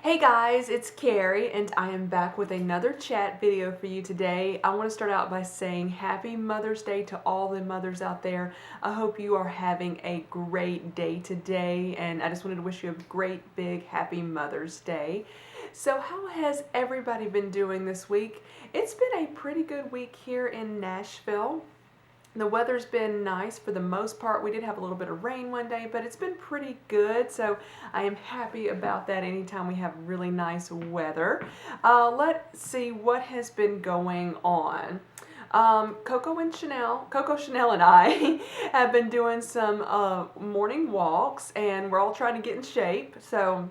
Hey guys, it's Carrie and I am back with another chat video for you today. I want to start out by saying Happy Mother's Day to all the mothers out there. I hope you are having a great day today, and I just wanted to wish you a great big happy Mother's Day. So how has everybody been doing this week? It's been a pretty good week here in Nashville. The weather's been nice for the most part. We did have a little bit of rain one day, but it's been pretty good, so I am happy about that anytime we have really nice weather. Let's see what has been going on. Coco Chanel and I have been doing some morning walks, and we're all trying to get in shape, so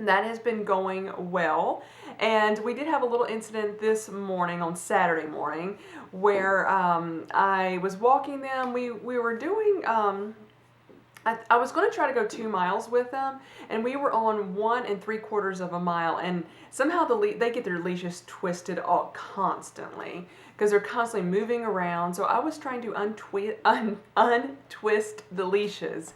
that has been going well. And we did have a little incident this morning on Saturday morning where I was walking them. We were doing, I was going to try to go 2 miles with them, and we were on 1 3/4 of a mile, and somehow they get their leashes twisted all constantly because they're constantly moving around. So I was trying to untwist the leashes,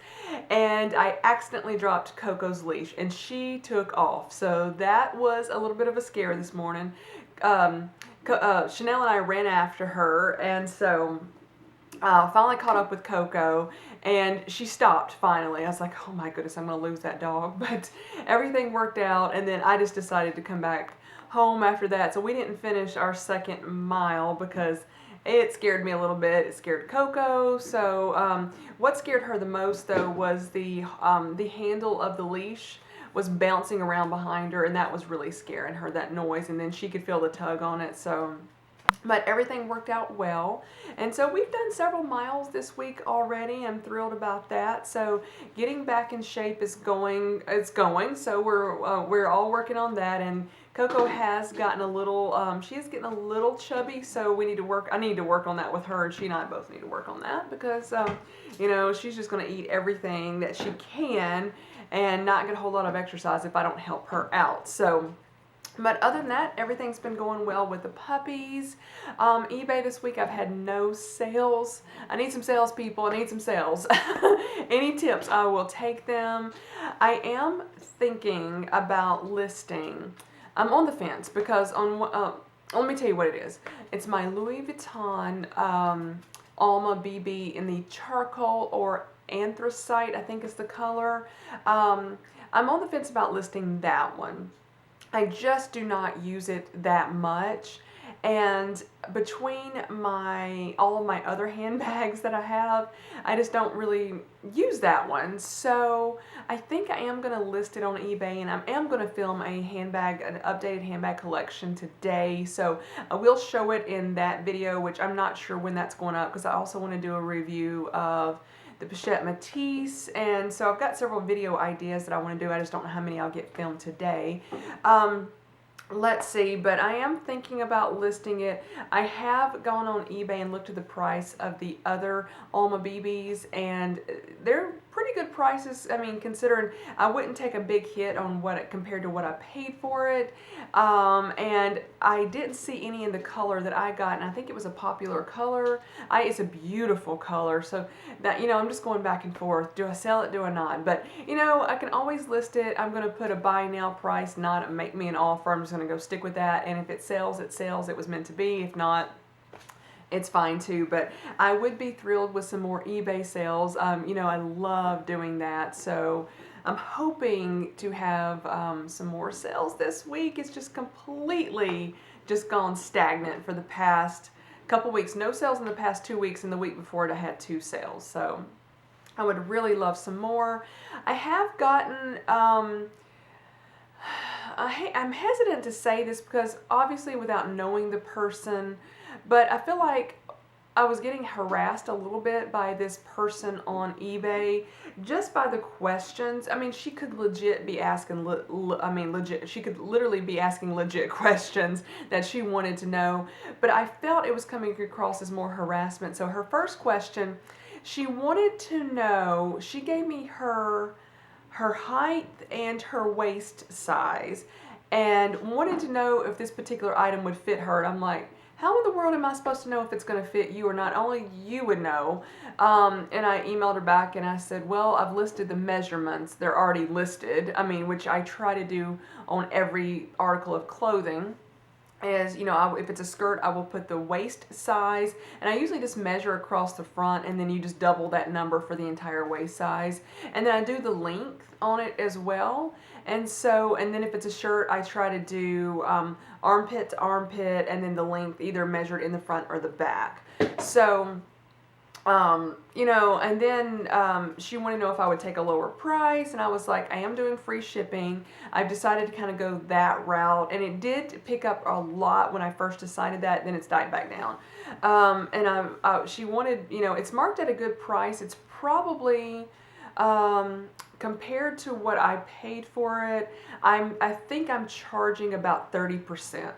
and I accidentally dropped Coco's leash, and she took off. So that was a little bit of a scare this morning. Chanel and I ran after her, and so finally caught up with Coco, and she stopped finally. I was like, oh my goodness, I'm going to lose that dog. But everything worked out, and then I just decided to come back home after that. So we didn't finish our second mile because it scared me a little bit. It scared Coco. So what scared her the most, though, was the handle of the leash was bouncing around behind her, and that was really scaring her, that noise, and then she could feel the tug on it. So but everything worked out well, and so we've done several miles this week already. I'm thrilled about that. So getting back in shape is going. So we're all working on that, and Coco has gotten a little. She is getting a little chubby, so we need to work. I need to work on that with her, and she and I both need to work on that because she's just going to eat everything that she can and not get a whole lot of exercise if I don't help her out. So. But other than that, everything's been going well with the puppies. eBay this week, I've had no sales. I need some salespeople. I need some sales. Any tips, I will take them. I am thinking about listing. I'm on the fence because let me tell you what it is. It's my Louis Vuitton Alma BB in the charcoal or anthracite, I think is the color. I'm on the fence about listing that one. I just do not use it that much, and between all of my other handbags that I have, I just don't really use that one. So I think I am going to list it on eBay, and I am going to film an updated handbag collection today. So I will show it in that video, which I'm not sure when that's going up because I also want to do a review of the Pochette Matisse, and so I've got several video ideas that I want to do. I just don't know how many I'll get filmed today. Let's see, but I am thinking about listing it. I have gone on eBay and looked at the price of the other Alma BBs, and they're pretty good prices. I mean, considering I wouldn't take a big hit on compared to what I paid for it. And I didn't see any in the color that I got, and I think it was a popular color. It's a beautiful color, so that, I'm just going back and forth. Do I sell it? Do I not? But, I can always list it. I'm going to put a buy now price, not make me an offer. I'm just going to go stick with that, and if it sells, it sells. It was meant to be. If not, it's fine too. But I would be thrilled with some more eBay sales. I love doing that, so I'm hoping to have some more sales this week. It's just completely gone stagnant for the past couple weeks. No sales in the past 2 weeks, and the week before it I had 2 sales. So I would really love some more. I have gotten I'm hesitant to say this because obviously without knowing the person, but I feel like I was getting harassed a little bit by this person on eBay just by the questions. I mean, she could legit be asking, she could literally be asking legit questions that she wanted to know, but I felt it was coming across as more harassment. So her first question, she wanted to know, she gave me her height and her waist size and wanted to know if this particular item would fit her. And I'm like, how in the world am I supposed to know if it's going to fit you or not? Only you would know. And I emailed her back and I said, well, I've listed the measurements. They're already listed. I mean, which I try to do on every article of clothing. Is, you know, if it's a skirt, I will put the waist size, and I usually just measure across the front, and then you just double that number for the entire waist size, and then I do the length on it as well. And so, and then if it's a shirt, I try to do armpit to armpit, and then the length either measured in the front or the back. So you know, and then she wanted to know if I would take a lower price, and I was like, I am doing free shipping. I've decided to kind of go that route, and it did pick up a lot when I first decided that, then it's died back down. And she wanted, you know, it's marked at a good price. It's probably, compared to what I paid for it, I think I'm charging about 30%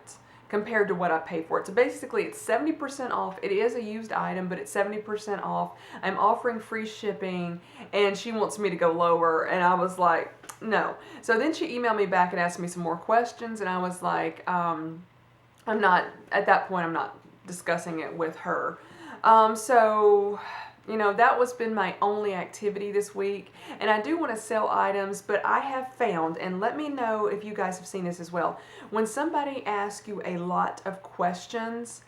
compared to what I paid for it. So basically it's 70% off. It is a used item, but it's 70% off. I'm offering free shipping, and she wants me to go lower, and I was like, no. So then she emailed me back and asked me some more questions, and I was like, I'm not, at that point I'm not discussing it with her. So, you know, that was been my only activity this week, and I do want to sell items, but I have found, and let me know if you guys have seen this as well, when somebody asks you a lot of questions,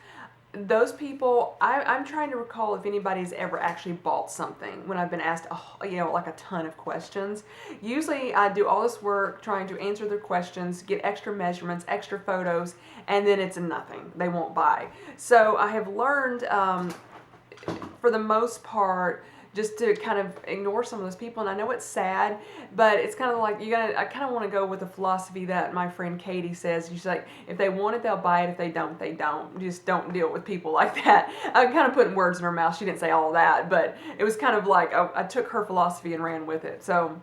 those people, I'm trying to recall if anybody's ever actually bought something when I've been asked, you know, like a ton of questions. Usually I do all this work trying to answer their questions, get extra measurements, extra photos, and then it's a nothing. They won't buy. So I have learned, for the most part, just to kind of ignore some of those people. And I know it's sad, but it's kind of like, I kind of want to go with the philosophy that my friend Katie says. She's like, if they want it, they'll buy it. If they don't, they don't. Just don't deal with people like that. I'm kind of putting words in her mouth. She didn't say all that, but it was kind of like, I took her philosophy and ran with it. So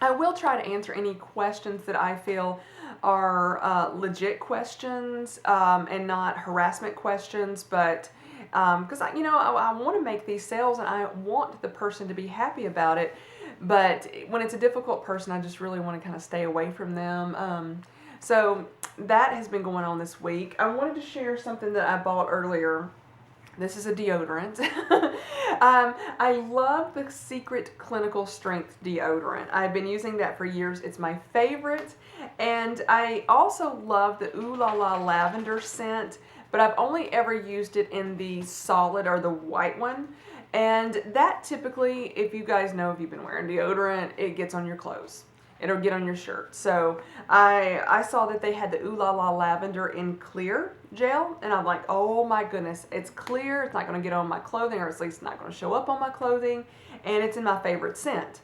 I will try to answer any questions that I feel are legit questions, and not harassment questions, but because I want to make these sales, and I want the person to be happy about it, but when it's a difficult person, I just really want to kind of stay away from them. So that has been going on this week. I wanted to share something that I bought earlier. This is a deodorant. I love the Secret Clinical Strength deodorant. I've been using that for years. It's my favorite. And I also love the Ooh La La lavender scent, but I've only ever used it in the solid or the white one. And that typically, if you guys know, if you've been wearing deodorant, it gets on your clothes. It'll get on your shirt. So I saw that they had the Ooh La La lavender in clear gel, and I'm like, oh my goodness, it's clear. It's not going to get on my clothing, or at least it's not going to show up on my clothing, and it's in my favorite scent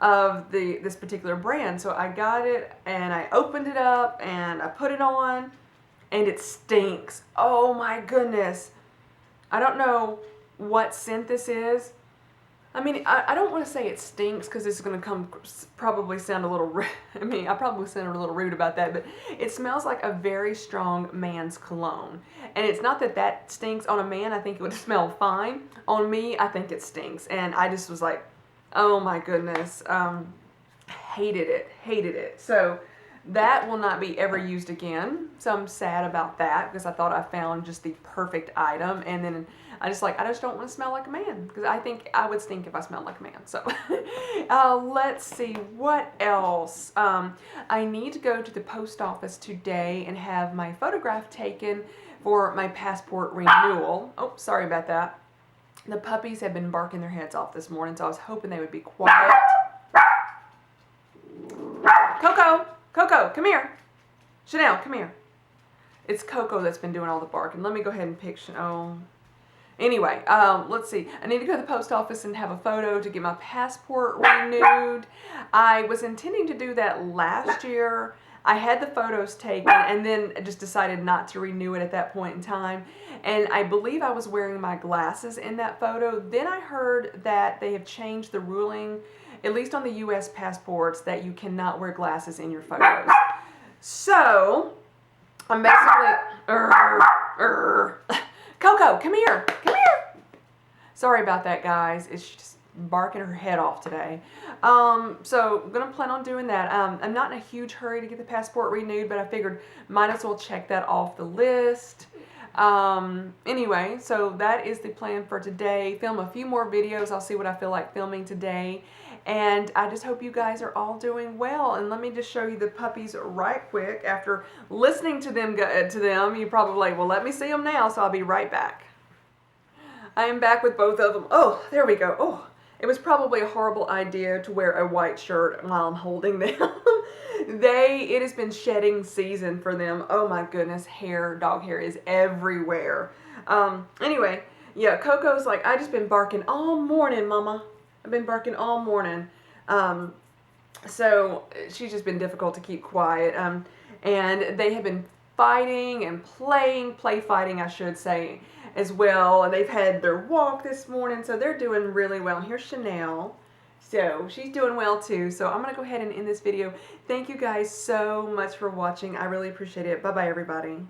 of this particular brand. So I got it, and I opened it up, and I put it on, and it stinks. Oh my goodness. I don't know what scent this is. I mean, I don't want to say it stinks, because it's going to probably sound a little rude. I mean, I probably sounded a little rude about that, but it smells like a very strong man's cologne. And it's not that that stinks. On a man, I think it would smell fine. On me, I think it stinks. And I just was like, oh my goodness. Hated it. So that will not be ever used again. So I'm sad about that, because I thought I found just the perfect item. And then I just don't want to smell like a man, because I think I would stink if I smelled like a man. So let's see what else. I need to go to the post office today and have my photograph taken for my passport renewal. Oh, sorry about that. The puppies have been barking their heads off this morning, so I was hoping they would be quiet. Coco, come here. Chanel, come here. It's Coco that's been doing all the barking. Let me go ahead and pick Chanel. Anyway, let's see. I need to go to the post office and have a photo to get my passport renewed. I was intending to do that last year. I had the photos taken, and then just decided not to renew it at that point in time. And I believe I was wearing my glasses in that photo. Then I heard that they have changed the ruling, at least on the U.S. passports, that you cannot wear glasses in your photos. So I'm basically, Coco, come here. Sorry about that, guys. It's just barking her head off today. So I'm going to plan on doing that. I'm not in a huge hurry to get the passport renewed, but I figured might as well check that off the list. Anyway, so that is the plan for today. Film a few more videos. I'll see what I feel like filming today. And I just hope you guys are all doing well. And let me just show you the puppies right quick. After listening to them, you probably like, well, let me see them now. So I'll be right back. I am back with both of them. Oh, there we go. Oh, it was probably a horrible idea to wear a white shirt while I'm holding them. It has been shedding season for them. Oh my goodness, dog hair is everywhere. Anyway, yeah, Coco's like, I just been barking all morning, Mama. I've been barking all morning. So she's just been difficult to keep quiet. And they have been fighting and play fighting, I should say, as well. And they've had their walk this morning, so they're doing really well. And here's Chanel. So she's doing well too. So I'm going to go ahead and end this video. Thank you guys so much for watching. I really appreciate it. Bye-bye, everybody.